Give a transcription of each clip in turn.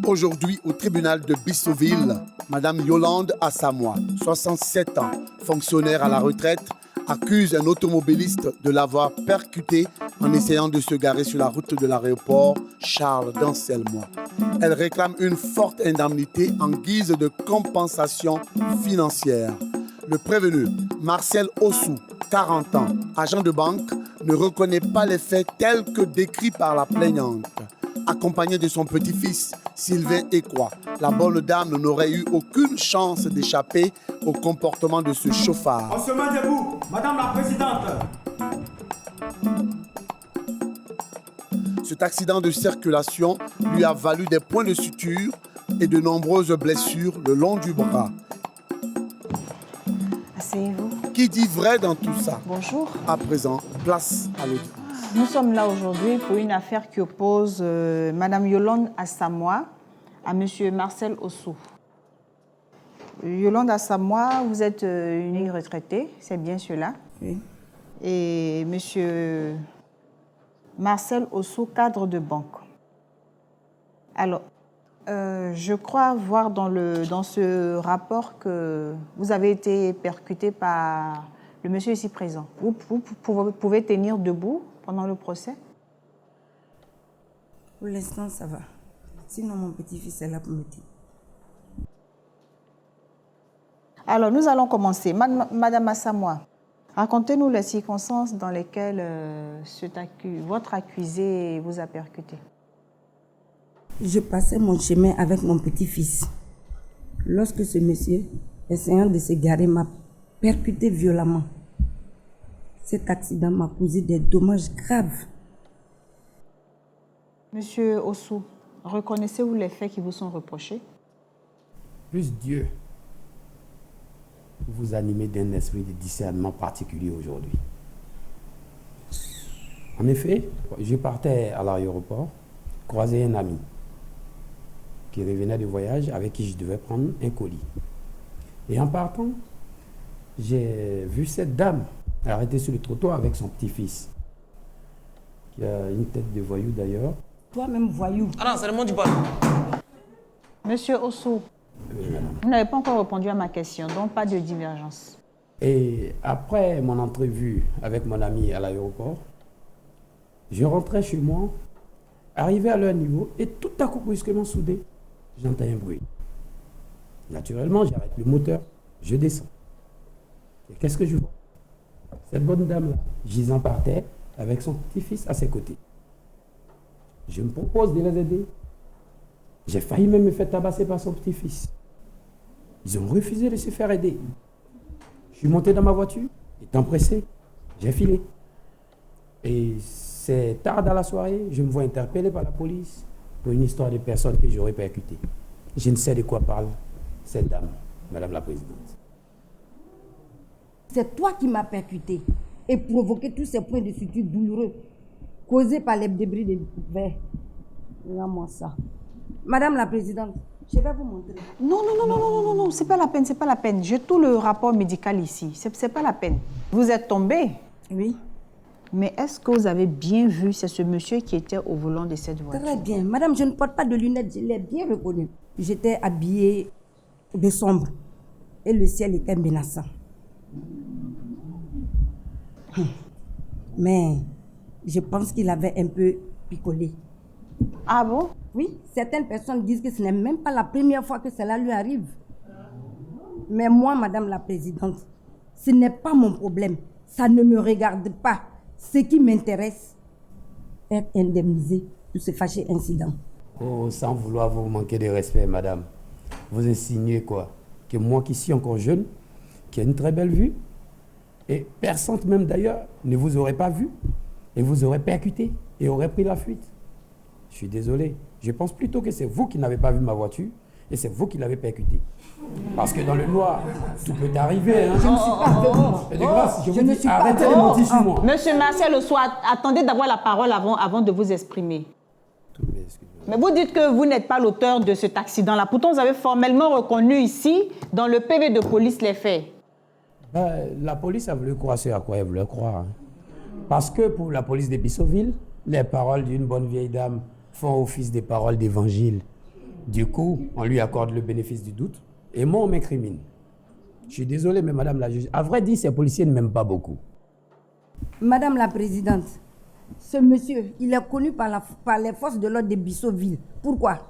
Aujourd'hui, au tribunal de Bissoville, Madame Yolande Assamoah, 67 ans, fonctionnaire à la retraite, accuse un automobiliste de l'avoir percuté en essayant de se garer sur la route de l'aéroport Charles d'Anselmois. Elle réclame une forte indemnité en guise de compensation financière. Le prévenu, Marcel Ossou, 40 ans, agent de banque, ne reconnaît pas les faits tels que décrits par la plaignante. Accompagné de son petit-fils, Sylvain Ekwa, la bonne dame n'aurait eu aucune chance d'échapper au comportement de ce chauffard. On se met debout, Madame la Présidente. Cet accident de circulation lui a valu des points de suture et de nombreuses blessures le long du bras. Asseyez-vous. Qui dit vrai dans tout ça? Bonjour. À présent, place à l'audience. Nous sommes là aujourd'hui pour une affaire qui oppose Madame Yolande Assamoah à Monsieur Marcel Ossou. Yolande Assamoah, vous êtes une retraitée, c'est bien cela? Oui. Et Monsieur Marcel Ossou, cadre de banque. Alors, je crois voir dans ce rapport que vous avez été percuté par le monsieur ici présent. Vous pouvez tenir debout pendant le procès? Pour l'instant, ça va. Sinon, mon petit-fils est là pour me dire. Alors, nous allons commencer. Madame Assamoah, racontez-nous les circonstances dans lesquelles votre accusé vous a percuté. Je passais mon chemin avec mon petit-fils. Lorsque ce monsieur, essayant de se garer, m'a percuté violemment. Cet accident m'a causé des dommages graves. Monsieur Ossou, reconnaissez-vous les faits qui vous sont reprochés? Plus Dieu, vous animez d'un esprit de discernement particulier aujourd'hui. En effet, je partais à l'aéroport, croiser un ami qui revenait de voyage avec qui je devais prendre un colis. Et en partant, j'ai vu cette dame arrêtée sur le trottoir avec son petit-fils, qui a une tête de voyou d'ailleurs. Toi-même, voyou. Ah non, c'est le mot du bol. Monsieur Ossou, vous n'avez pas encore répondu à ma question, donc pas de divergence. Et après mon entrevue avec mon ami à l'aéroport, je rentrais chez moi, arrivé à leur niveau, et tout à coup, brusquement soudé, j'entends un bruit. Naturellement, j'arrête le moteur, je descends. Et qu'est-ce que je vois? Cette bonne dame-là, gisant par terre, avec son petit-fils à ses côtés. Je me propose de les aider. J'ai failli même me faire tabasser par son petit-fils. Ils ont refusé de se faire aider. Je suis monté dans ma voiture, étant pressé, j'ai filé. Et c'est tard dans la soirée, je me vois interpellé par la police pour une histoire de personnes que j'aurais percutées. Je ne sais de quoi parle cette dame, Madame la Présidente. C'est toi qui m'as percuté et provoqué tous ces points de suture douloureux causés par les débris de verre. Regarde-moi ça. Madame la Présidente, je vais vous montrer. Non, c'est pas la peine, c'est pas la peine. J'ai tout le rapport médical ici, c'est pas la peine. Vous êtes tombé? Oui. Mais est-ce que vous avez bien vu, c'est ce monsieur qui était au volant de cette voiture? Très bien. Madame, je ne porte pas de lunettes, je l'ai bien reconnu. J'étais habillée de sombre et le ciel était menaçant. Mais je pense qu'il avait un peu picolé. Ah bon? Oui, certaines personnes disent que ce n'est même pas la première fois que cela lui arrive. Mais moi, Madame la Présidente, ce n'est pas mon problème. Ça ne me regarde pas. Ce qui m'intéresse, être indemnisé pour ce fâché incident. Oh, sans vouloir vous manquer de respect, madame. Vous insinuez quoi? Que moi qui suis encore jeune, qui a une très belle vue, et perçante même d'ailleurs, ne vous aurait pas vu, et vous aurait percuté, et aurait pris la fuite. Je suis désolé. Je pense plutôt que c'est vous qui n'avez pas vu ma voiture, et c'est vous qui l'avez percuté. Parce que dans le noir, tout peut arriver. Hein. Je ne suis pas avec moi. Et de grâce, je vous ne dis, suis pas arrêtez de avec moi. mentir sur moi. Monsieur Marcel Osso, attendez d'avoir la parole avant de vous exprimer. Mais vous dites que vous n'êtes pas l'auteur de cet accident-là. Pourtant, vous avez formellement reconnu ici, dans le PV de police, les faits. Ben, la police a voulu croire ce à quoi elle voulait croire. Hein. Parce que pour la police de Bissoville, les paroles d'une bonne vieille dame font office des paroles d'évangile. Du coup, on lui accorde le bénéfice du doute et moi, on m'incrimine. Je suis désolé, mais madame la juge, à vrai dire, ces policiers ne m'aiment pas beaucoup. Madame la présidente, ce monsieur, il est connu par les forces de l'ordre de Bissoville. Pourquoi?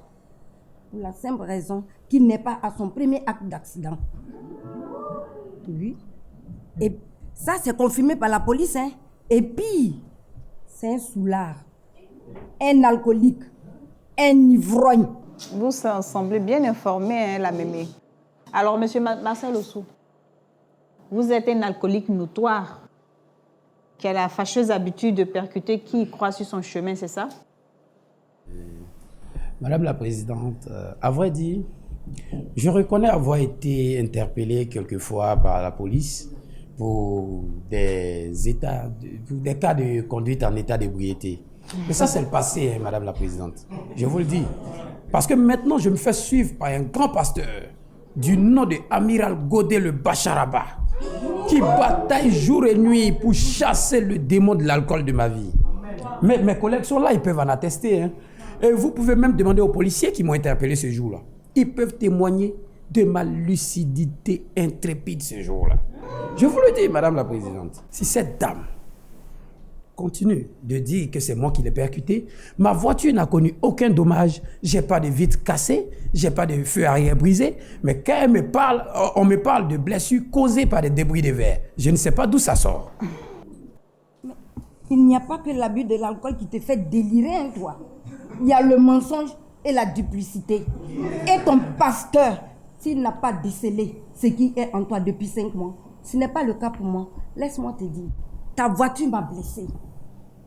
Pour la simple raison qu'il n'est pas à son premier acte d'accident. Oui. Et ça, c'est confirmé par la police. Hein. Et puis, c'est un soulard, un alcoolique, un ivrogne. Vous semblez bien informé, hein, la mémé. Alors, monsieur Marcel Osso, vous êtes un alcoolique notoire qui a la fâcheuse habitude de percuter qui croit sur son chemin, c'est ça? Madame la présidente, à vrai dire, je reconnais avoir été interpellé quelquefois par la police pour des cas de conduite en état d'ébriété. Mais ça, c'est le passé, hein, madame la présidente. Je vous le dis. Parce que maintenant, je me fais suivre par un grand pasteur du nom de Amiral Godet le Bacharaba, qui bataille jour et nuit pour chasser le démon de l'alcool de ma vie. Mais mes collègues sont là, ils peuvent en attester. Hein. Et vous pouvez même demander aux policiers qui m'ont interpellé ce jour-là. Ils peuvent témoigner de ma lucidité intrépide ce jour-là. Je vous le dis, madame la présidente, si cette dame continue de dire que c'est moi qui l'ai percuté, ma voiture n'a connu aucun dommage, j'ai pas de vitres cassées, j'ai pas de feu arrière brisé, mais quand on me parle de blessures causées par des débris de verre. Je ne sais pas d'où ça sort. Mais il n'y a pas que l'abus de l'alcool qui te fait délirer, hein, toi. Il y a le mensonge et la duplicité. Et ton pasteur, s'il n'a pas décelé ce qui est en toi depuis 5 mois, ce n'est pas le cas pour moi. Laisse-moi te dire, ta voiture m'a blessé.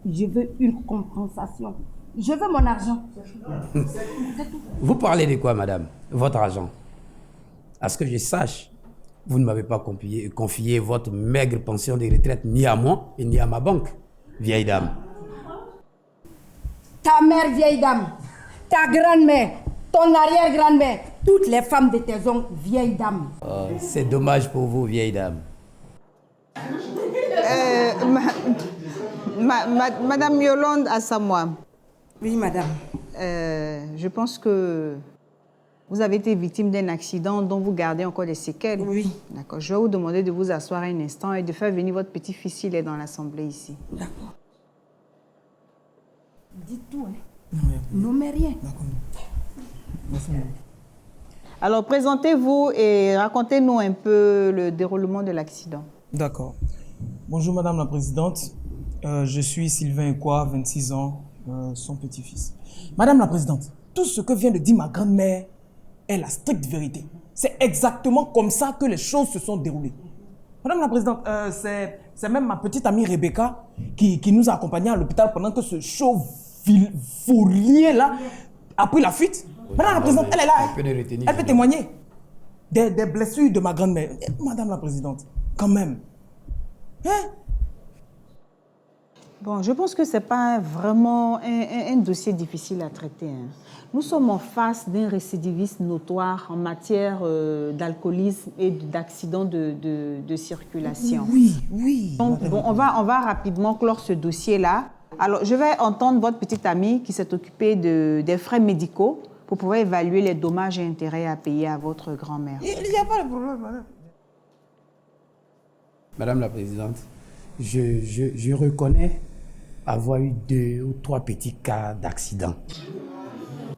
Je veux une compensation. Je veux mon argent. Vous parlez de quoi, madame? Votre argent. À ce que je sache, vous ne m'avez pas confié votre maigre pension de retraite ni à moi et ni à ma banque, vieille dame. Ta mère, vieille dame, ta grand-mère, ton arrière-grand-mère, toutes les femmes de tes oncles, vieille dame. Oh, c'est dommage pour vous, vieille dame. Madame Yolande Assamoah. Oui, madame. Je pense que vous avez été victime d'un accident dont vous gardez encore des séquelles. Oui. D'accord. Je vais vous demander de vous asseoir un instant et de faire venir votre petit-fils, il est dans l'assemblée ici. D'accord. Dites tout, hein. Nommez rien. Alors, présentez-vous et racontez-nous un peu le déroulement de l'accident. D'accord. Bonjour Madame la Présidente. Je suis Sylvain Ekwa, 26 ans, son petit-fils. Madame la Présidente, tout ce que vient de dire ma grand-mère est la stricte vérité. C'est exactement comme ça que les choses se sont déroulées. Madame la Présidente, c'est même ma petite amie Rebecca qui nous a accompagnés à l'hôpital pendant que ce fourlier-là a pris la fuite. Madame la Présidente, elle est là. Elle peut témoigner des blessures de ma grand-mère. Madame la Présidente, quand même. Hein? Bon, je pense que ce n'est pas vraiment un dossier difficile à traiter. Hein. Nous sommes en face d'un récidiviste notoire en matière d'alcoolisme et d'accidents de circulation. Oui. Donc, bon, on va rapidement clore ce dossier-là. Alors, je vais entendre votre petite amie qui s'est occupée des frais médicaux pour pouvoir évaluer les dommages et intérêts à payer à votre grand-mère. Il n'y a pas de problème, madame. Madame la Présidente, je reconnais avoir eu 2 ou 3 petits cas d'accident.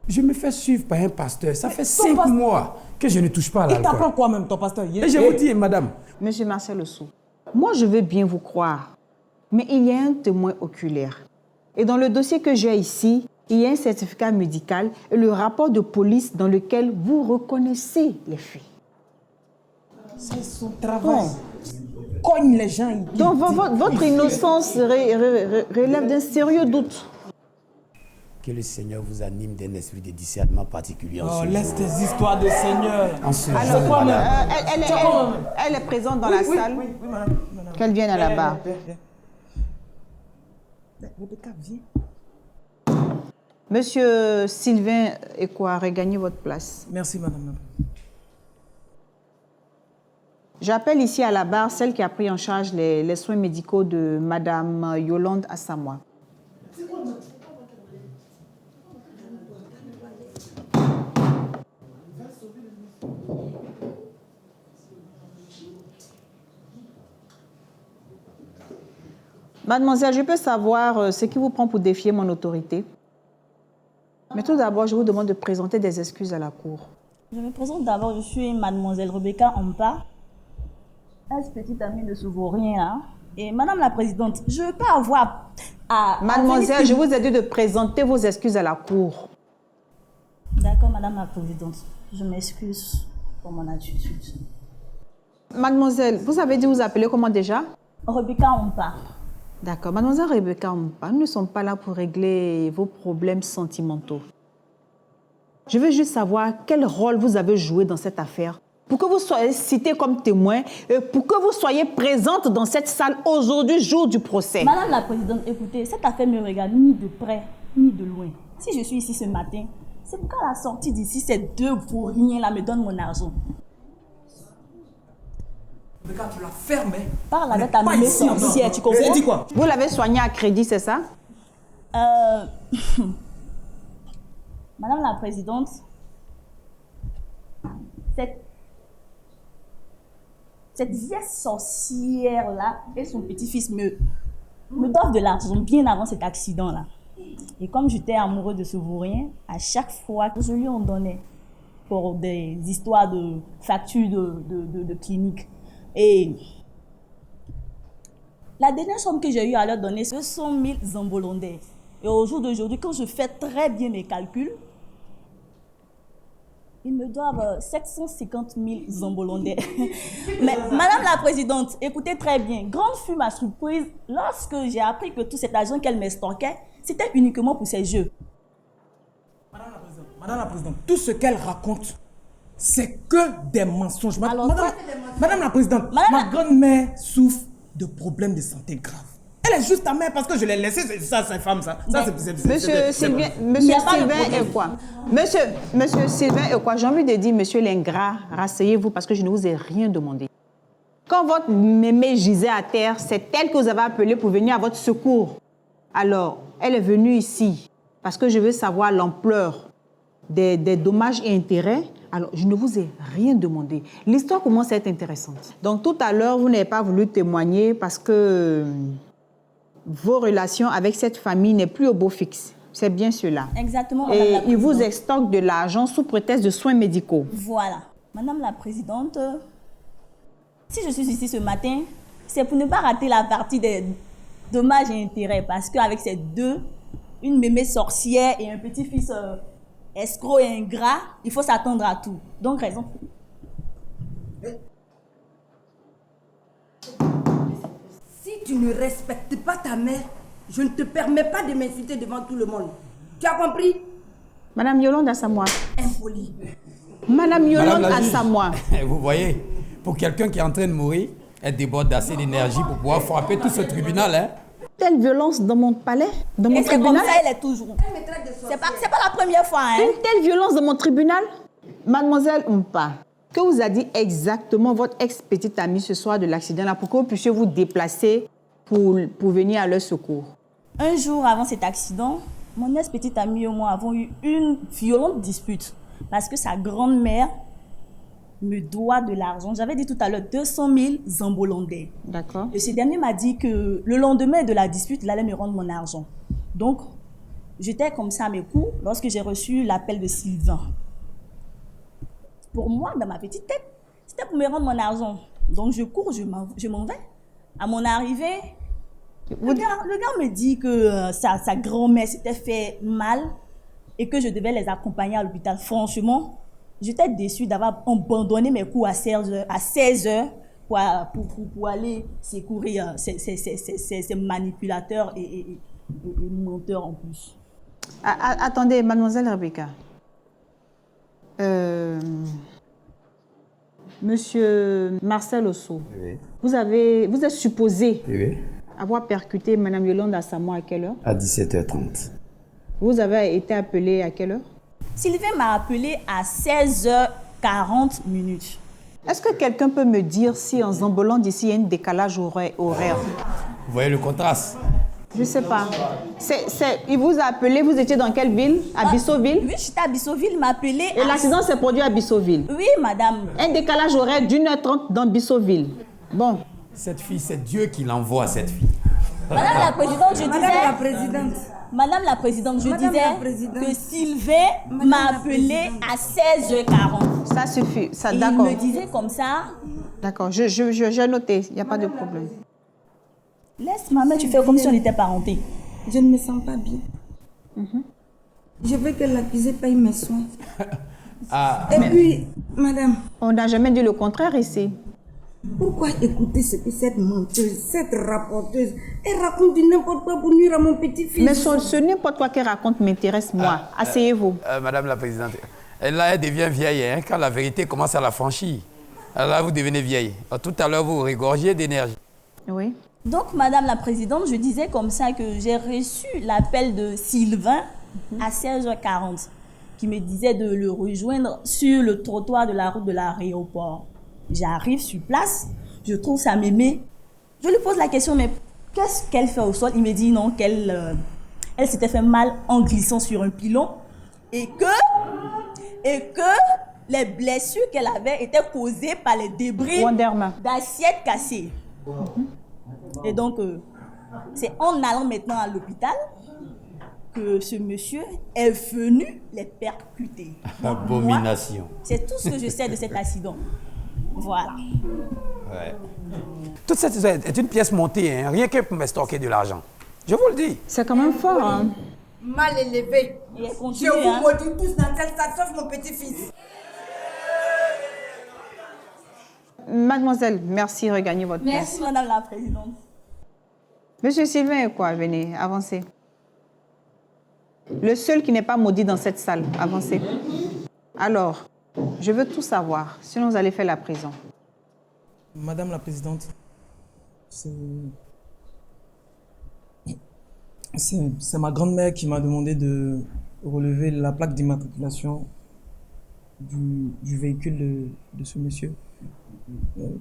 Je me fais suivre par un pasteur. Ça fait 5 mois que je ne touche pas à l'alcool. Il t'apprend quoi même, ton pasteur? Et je vous dis, madame. Monsieur Marcel Osso, moi je veux bien vous croire, mais il y a un témoin oculaire. Et dans le dossier que j'ai ici, il y a un certificat médical et le rapport de police dans lequel vous reconnaissez les faits. C'est son travail. Cogne les gens. Donc votre innocence relève d'un sérieux doute. Que le Seigneur vous anime d'un esprit de discernement particulier. Oh, laisse tes histoires de Seigneur. En ce Alors, jour, madame. elle est présente dans la salle. Oui, madame. Qu'elle vienne à la barre. Rebecca, viens. Monsieur Sylvain Ekwa, regagnez votre place. Merci, madame. J'appelle ici à la barre celle qui a pris en charge les soins médicaux de Madame Yolande Assamoah. Mademoiselle, je peux savoir ce qui vous prend pour défier mon autorité? Mais tout d'abord, je vous demande de présenter des excuses à la cour. Je me présente d'abord, je suis Mademoiselle Rebecca Ampa, petite amie de ce vaurien là. Et Madame la Présidente, je ne veux pas avoir à... Mademoiselle, je vous ai dit de présenter vos excuses à la cour. D'accord, Madame la Présidente, je m'excuse pour mon attitude. Mademoiselle, vous avez dit vous appeler comment déjà? Rebecca Ampa. D'accord. Mademoiselle Rebecca Ampa, nous ne sommes pas là pour régler vos problèmes sentimentaux. Je veux juste savoir quel rôle vous avez joué dans cette affaire pour que vous soyez cité comme témoin et pour que vous soyez présente dans cette salle aujourd'hui, jour du procès. Madame la Présidente, écoutez, cette affaire ne me regarde ni de près ni de loin. Si je suis ici ce matin, c'est pour qu'à la sortie d'ici, ces deux vauriens-là me donnent mon argent. Regarde, tu la fermes. Parle avec ta mémé sorcière, tu comprends? Elle dit quoi? Vous l'avez soigné à crédit, c'est ça? Madame la Présidente, cette vieille sorcière-là et son petit-fils me doivent de l'argent bien avant cet accident-là. Et comme j'étais amoureux de ce vaurien, à chaque fois que je lui en donnais pour des histoires de factures de clinique. Et la dernière somme que j'ai eu à leur donner, ce sont 1000 zambolondais. Et au jour d'aujourd'hui, quand je fais très bien mes calculs, ils me doivent 750 000 zambolondais. Mais Madame la Présidente, écoutez très bien, grande fut ma surprise lorsque j'ai appris que tout cet argent qu'elle m'estorquait, c'était uniquement pour ses jeux. Madame la Présidente, tout ce qu'elle raconte, c'est que des mensonges. Alors, Madame la Présidente, ma grand-mère souffre de problèmes de santé graves. Elle est juste ta mère parce que je l'ai laissée, c'est ça, cette femme, ça. Monsieur Sylvain Ekwa. Monsieur Sylvain Ekwa, j'ai envie de dire, monsieur l'ingrat, rasseyez-vous parce que je ne vous ai rien demandé. Quand votre mémé gisait à terre, c'est elle que vous avez appelée pour venir à votre secours. Alors, elle est venue ici parce que je veux savoir l'ampleur des dommages et intérêts. Alors, je ne vous ai rien demandé. L'histoire commence à être intéressante. Donc, tout à l'heure, vous n'avez pas voulu témoigner parce que vos relations avec cette famille n'est plus au beau fixe. C'est bien cela. Exactement, Madame et la ils Présidente. vous extorquent de l'argent sous prétexte de soins médicaux. Voilà. Madame la Présidente, si je suis ici ce matin, c'est pour ne pas rater la partie des dommages et intérêts. Parce qu'avec ces deux, une mémé sorcière et un petit-fils escroc et ingrat, il faut s'attendre à tout. Donc, raison. Si tu ne respectes pas ta mère, je ne te permets pas de m'insulter devant tout le monde. Tu as compris? Madame Yolande Assamoah. Impoli. Madame Yolande la juge, Assamoah. Vous voyez, pour quelqu'un qui est en train de mourir, elle déborde d'assez d'énergie pour pouvoir frapper tout ce tribunal. Hein? Telle violence dans mon palais, dans mon Et c'est comme tribunal. ça, elle est toujours. C'est pas la première fois, hein? Une telle violence dans mon tribunal. Mademoiselle Mpa, que vous a dit exactement votre ex-petite amie ce soir de l'accident-là pour que vous puissiez vous déplacer pour venir à leur secours? Un jour avant cet accident, mon ex-petite amie et moi avons eu une violente dispute parce que sa grand-mère me doit de l'argent. J'avais dit tout à l'heure 200 000 zambolondais. D'accord. Et ce dernier m'a dit que le lendemain de la dispute, il allait me rendre mon argent. Donc, j'étais comme ça à mes coups lorsque j'ai reçu l'appel de Sylvain. Pour moi, dans ma petite tête, c'était pour me rendre mon argent. Donc, je cours, je m'en vais. À mon arrivée, le gars me dit que sa grand-mère s'était fait mal et que je devais les accompagner à l'hôpital. Franchement, j'étais déçue d'avoir abandonné mes cours à 16 heures pour aller secourir ces manipulateurs et menteurs en plus. Attendez, mademoiselle Rebecca. Monsieur Marcel Osso, Oui. vous êtes supposé Oui. avoir percuté Madame Yolande Assamoah à quelle heure? À 17h30. Vous avez été appelé à quelle heure? Sylvain m'a appelé à 16h40 minutes. Est-ce que quelqu'un peut me dire si en Zambolan d'ici, il y a un décalage horaire? Vous voyez le contraste? Je ne sais pas. Il vous a appelé, vous étiez dans quelle ville? À Bissoville? Oui, j'étais à Bissoville, il m'a appelé. Et l'accident s'est produit à Bissoville? Oui, madame. Un décalage horaire d'1h30 dans Bissoville. Bon. Cette fille, c'est Dieu qui l'envoie, cette fille. Madame la présidente, je disais. Madame la présidente. Madame la présidente, je Madame disais la présidente. que Sylvain m'a appelé à 16h40. Ça suffit. Ça, Et il d'accord. me disait comme ça. D'accord, j'ai noté. Il n'y a pas de problème. Laisse maman, tu fais comme si on était parentés. Je ne me sens pas bien. Je veux que l'accusé paye mes soins. Et puis, madame, On n'a jamais dit le contraire ici. pourquoi écouter ce que cette menteuse, cette rapporteuse, elle raconte du n'importe quoi pour nuire à mon petit-fils? Mais ce n'importe quoi qu'elle raconte m'intéresse, moi. Asseyez-vous. Madame la présidente, elle devient vieille hein, quand la vérité commence à la franchir. Alors là, vous devenez vieille. Tout à l'heure, vous regorgez d'énergie. Oui. Donc, madame la présidente, je disais comme ça que j'ai reçu l'appel de Sylvain à 16h40 qui me disait de le rejoindre sur le trottoir de la route de l'aéroport. J'arrive sur place, je trouve sa mémé. Je lui pose la question, mais qu'est-ce qu'elle fait au sol? Il me dit non, qu'elle elle s'était fait mal en glissant sur un pilon et que les blessures qu'elle avait étaient causées par les débris Wonderman. d'assiettes cassées. Et donc, c'est en allant maintenant à l'hôpital que ce monsieur est venu les percuter. Abomination. Moi, c'est tout ce que je sais de cet accident. Voilà. Ouais. Toute cette histoire est une pièce montée, hein, rien que pour me stocker de l'argent. Je vous le dis. C'est quand même fort, hein? Mal élevé. Et elle Je continue, vous hein. maudis tous dans cette salle, sauf mon petit-fils. Mademoiselle, merci, regagnez votre place. Merci, madame la présidente. Monsieur Sylvain est quoi? Venez, avancez. Le seul qui n'est pas maudit dans cette salle, avancez. Alors, je veux tout savoir, sinon vous allez faire la prison. Madame la présidente, c'est ma grand-mère qui m'a demandé de relever la plaque d'immatriculation du véhicule de ce monsieur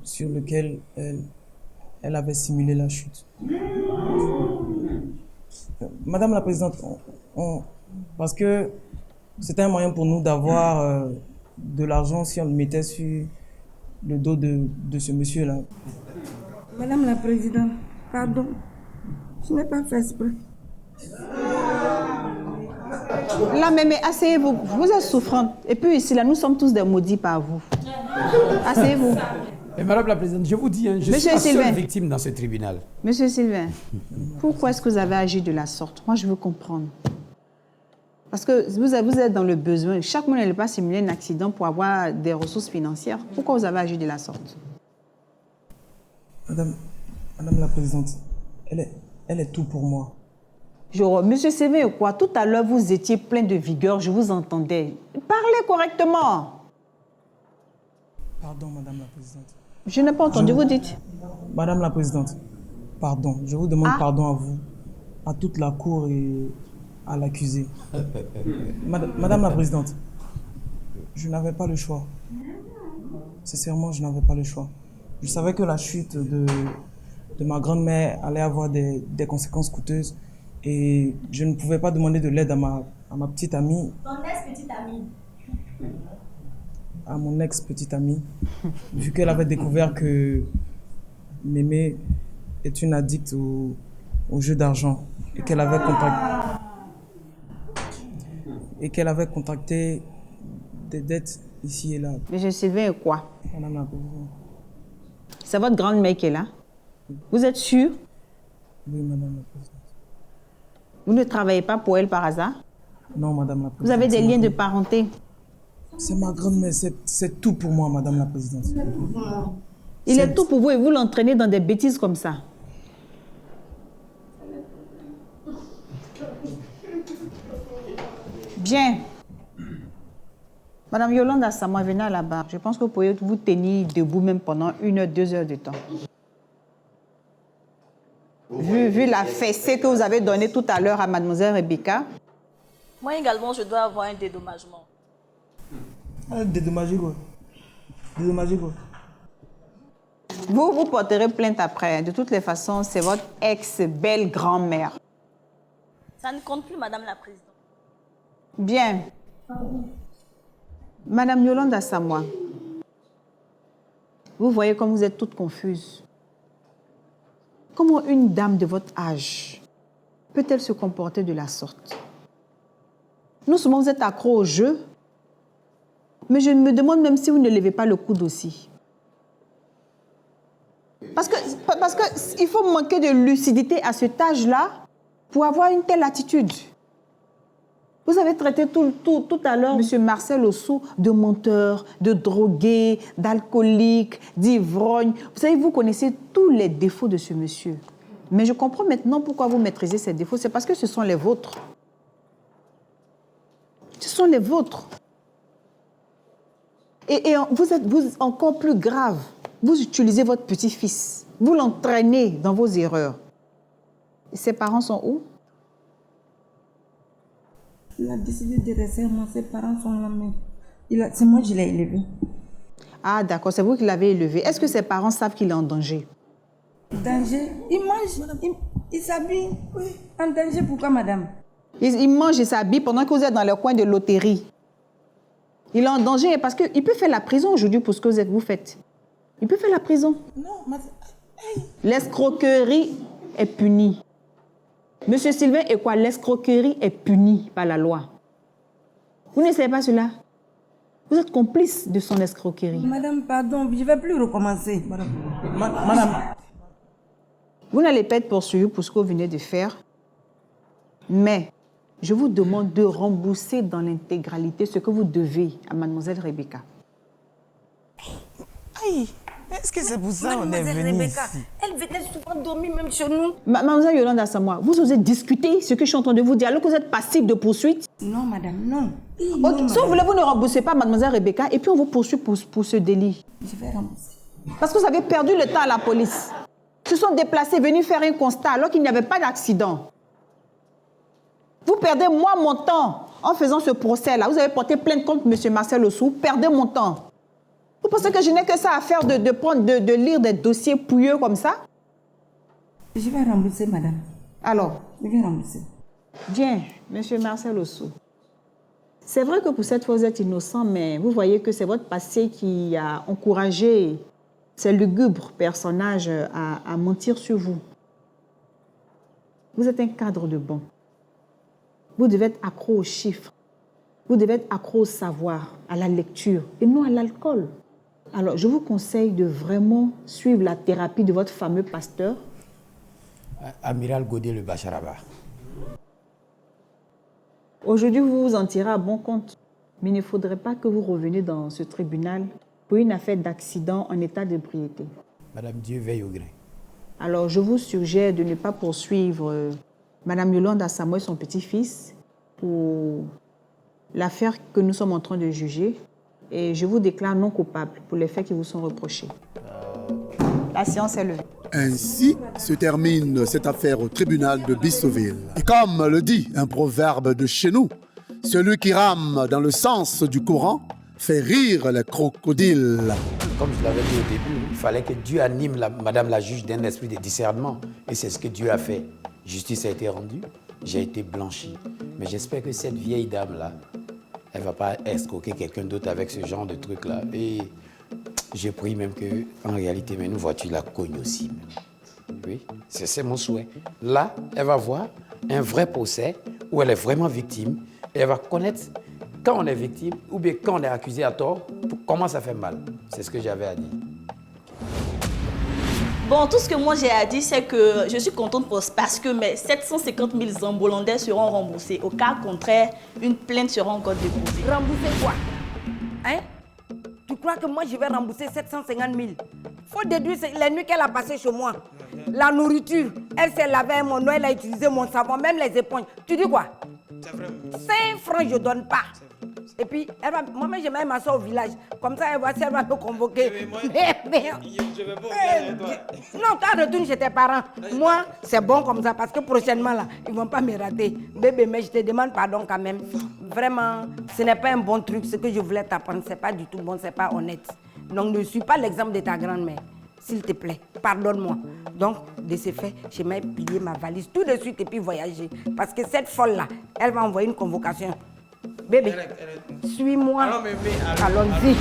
sur lequel elle avait simulé la chute. Madame la présidente, parce que c'était un moyen pour nous d'avoir de l'argent si on le mettait sur le dos de ce monsieur-là. Madame la présidente, pardon. Je n'ai pas fait exprès. Là, mais asseyez-vous, vous êtes souffrante. Et puis ici, là, nous sommes tous des maudits par vous. Asseyez-vous. Et madame la présidente, je vous dis, hein, je Monsieur suis la Sylvain. seule victime dans ce tribunal. Monsieur Sylvain, pourquoi est-ce que vous avez agi de la sorte? Moi, je veux comprendre. Parce que vous êtes dans le besoin. Chaque mois, n'allez pas simuler un accident pour avoir des ressources financières. Pourquoi vous avez agi de la sorte? Madame la présidente, elle est tout pour moi. Monsieur Sylvain, quoi? Tout à l'heure, vous étiez plein de vigueur, je vous entendais. Parlez correctement. Pardon, madame la présidente. Je n'ai pas entendu, vous dites. Madame la présidente, pardon. Je vous demande pardon à vous, à toute la cour et à l'accusé. Madame la présidente, je n'avais pas le choix. Sincèrement, je n'avais pas le choix. Je savais que la chute de ma grand-mère allait avoir des conséquences coûteuses et je ne pouvais pas demander de l'aide à ma petite amie. Ton ex-petite amie. À mon ex-petite amie, vu qu'elle avait découvert que Mémé est une addicte au jeu d'argent et qu'elle avait contracté des dettes ici et là. Monsieur Sylvain, quoi? Madame la présidente. C'est votre grande-mère qui est là? Vous êtes sûr? Oui, madame la présidente. Vous ne travaillez pas pour elle par hasard? Non, madame la présidente. Vous avez des C'est liens ma- de parenté? C'est ma grand-mère, c'est tout pour moi, madame la présidente. Il est tout pour vous et vous l'entraînez dans des bêtises comme ça. Bien. Madame Yolande Assamoah, venez à la barre. Je pense que vous pouvez vous tenir debout même pendant 1 heure, 2 heures de temps. Vu la fessée que vous avez donnée tout à l'heure à mademoiselle Rebecca. Moi également, je dois avoir un dédommagement. Dédommagé quoi? Dédommagé quoi? Vous porterez plainte après. De toutes les façons, c'est votre ex-belle-grand-mère. Ça ne compte plus, Madame la Présidente. Bien. Madame Yolande Assamoah, vous voyez comme vous êtes toute confuse. Comment une dame de votre âge peut-elle se comporter de la sorte? Non seulement vous êtes accro au jeu, mais je me demande même si vous ne levez pas le coude aussi. Parce que il faut manquer de lucidité à cet âge-là pour avoir une telle attitude. Vous avez traité tout à l'heure M. Marcel Ossou de menteur, de drogué, d'alcoolique, d'ivrogne. Vous savez, vous connaissez tous les défauts de ce monsieur. Mais je comprends maintenant pourquoi vous maîtrisez ces défauts. C'est parce que ce sont les vôtres. Ce sont les vôtres. Et vous êtes encore plus grave. Vous utilisez votre petit-fils. Vous l'entraînez dans vos erreurs. Et ses parents sont où? Il a décidé de rester, moi, ses parents sont là, mais c'est moi qui l'ai élevé. Ah, d'accord, c'est vous qui l'avez élevé. Est-ce que ses parents savent qu'il est en danger? Danger? Il mange, il s'habille. Oui. En danger, pourquoi, madame? Il mange et s'habille pendant que vous êtes dans le coin de loterie. Il est en danger parce qu'il peut faire la prison aujourd'hui pour ce que vous faites. Il peut faire la prison. Non, madame. L'escroquerie est punie. Monsieur Sylvain est quoi? L'escroquerie est punie par la loi. Vous ne savez pas cela? Vous êtes complice de son escroquerie. Madame, pardon, je ne vais plus recommencer. Madame. Vous n'allez pas être poursuivi pour ce que vous venez de faire, mais je vous demande de rembourser dans l'intégralité ce que vous devez à mademoiselle Rebecca. Aïe, est-ce que c'est pour ça qu'on est venu ici? Elle venait souvent dormir même chez nous. Mademoiselle Yolande Assamoah, vous osez discuter ce que je suis en train de vous dire alors que vous êtes passible de poursuite? Non, madame, non. Ok, si vous voulez, vous ne remboursez pas mademoiselle Rebecca et puis on vous poursuit pour ce délit. Je vais rembourser. Parce que vous avez perdu le temps à la police. Ils se sont déplacés, venus faire un constat alors qu'il n'y avait pas d'accident. Vous perdez moi mon temps en faisant ce procès-là. Vous avez porté plainte contre M. Marcel Ossou. Perdez mon temps. Vous pensez que je n'ai que ça à faire de lire des dossiers pouilleux comme ça? Je vais rembourser, madame. Alors? Je vais rembourser. Bien, M. Marcel Ossou. C'est vrai que pour cette fois, vous êtes innocent, mais vous voyez que c'est votre passé qui a encouragé ces lugubres personnages à mentir sur vous. Vous êtes un cadre de banque. Vous devez être accro aux chiffres. Vous devez être accro au savoir, à la lecture et non à l'alcool. Alors, je vous conseille de vraiment suivre la thérapie de votre fameux pasteur. Amiral Godé le Bacharaba. Aujourd'hui, vous vous en tirez à bon compte. Mais il ne faudrait pas que vous reveniez dans ce tribunal pour une affaire d'accident en état d'ébriété. Madame, Dieu veille au grain. Alors, je vous suggère de ne pas poursuivre Madame Yolande Assamoah et son petit-fils pour l'affaire que nous sommes en train de juger. Et je vous déclare non coupable pour les faits qui vous sont reprochés. La séance est levée. Ainsi se termine cette affaire au tribunal de Bisseville. Et comme le dit un proverbe de chez nous, celui qui rame dans le sens du courant fait rire les crocodiles. Comme je l'avais dit au début, il fallait que Dieu anime Madame la juge d'un esprit de discernement. Et c'est ce que Dieu a fait. Justice a été rendue, j'ai été blanchi. Mais j'espère que cette vieille dame-là, elle ne va pas escroquer quelqu'un d'autre avec ce genre de truc-là. Et je prie même qu'en réalité, une voiture la cogne aussi. Oui, c'est mon souhait. Là, elle va voir un vrai procès où elle est vraiment victime. Et elle va connaître quand on est victime ou bien quand on est accusé à tort, comment ça fait mal. C'est ce que j'avais à dire. Bon, tout ce que moi j'ai à dire, c'est que je suis contente parce que mes 750 000 Zambolandais seront remboursés. Au cas contraire, une plainte sera encore déposée. Rembourser quoi? Hein? Tu crois que moi je vais rembourser 750 000? Faut déduire les nuits qu'elle a passées chez moi. La nourriture, elle s'est lavée mon eau, elle a utilisé mon savon, même les éponges. Tu dis quoi? C'est vrai. 5 francs, je ne donne pas. Et puis, moi-même, je mets ma soeur au village. Comme ça, elle va me convoquer. Je vais pas au toi. Non, toi, retourne chez tes parents. Moi, c'est bon comme ça parce que prochainement, là, ils ne vont pas me rater. Bébé, mais je te demande pardon quand même. Vraiment, ce n'est pas un bon truc. Ce que je voulais t'apprendre, ce n'est pas du tout bon, ce n'est pas honnête. Donc, ne suis pas l'exemple de ta grand-mère. S'il te plaît, pardonne-moi. Donc, de ce fait, je vais plier ma valise tout de suite et puis voyager. Parce que cette folle-là, elle va envoyer une convocation. Bébé, suis-moi. Allons-y.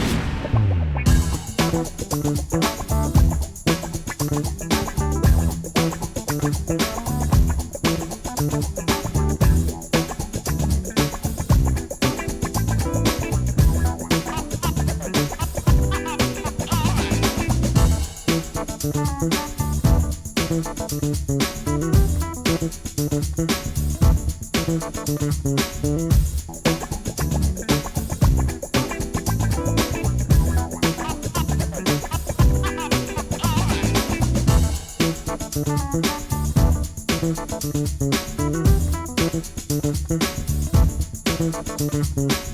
Thank you.